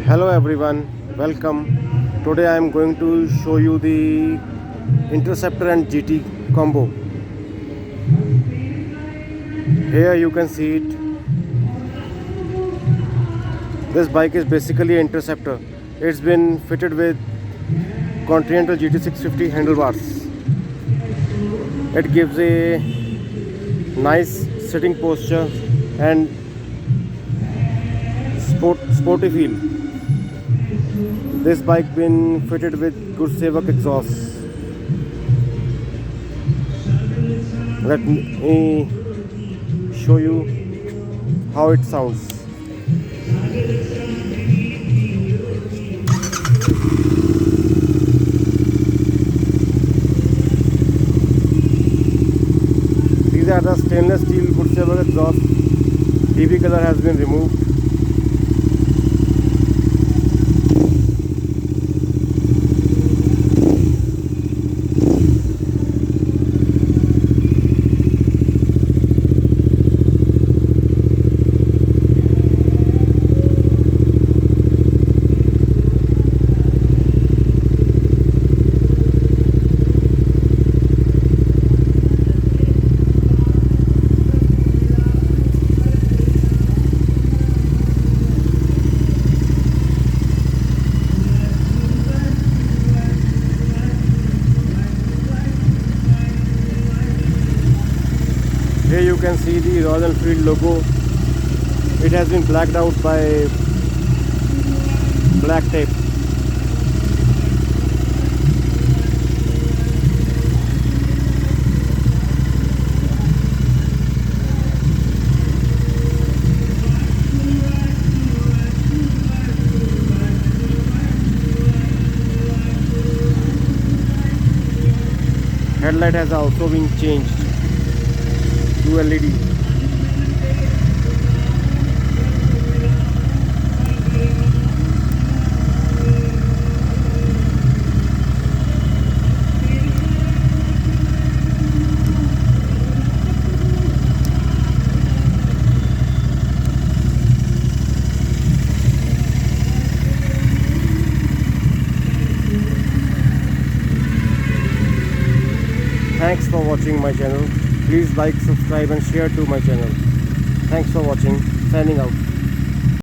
Hello everyone, welcome. Today I am going to show you the Interceptor and GT combo. Here you can see it. This bike is basically an Interceptor. It's been fitted with Continental GT650 handlebars. It gives a nice sitting posture and sporty feel. This bike been fitted with Gursewak exhaust. Let me show you how it sounds. These are the stainless steel Gursewak exhaust. DB color has been removed. Here you can see the Royal Enfield logo. It has been blacked out by black tape. Headlight has also been changed to LED. Thanks for watching my channel. Please like, subscribe and share to my channel. Thanks for watching. Signing out.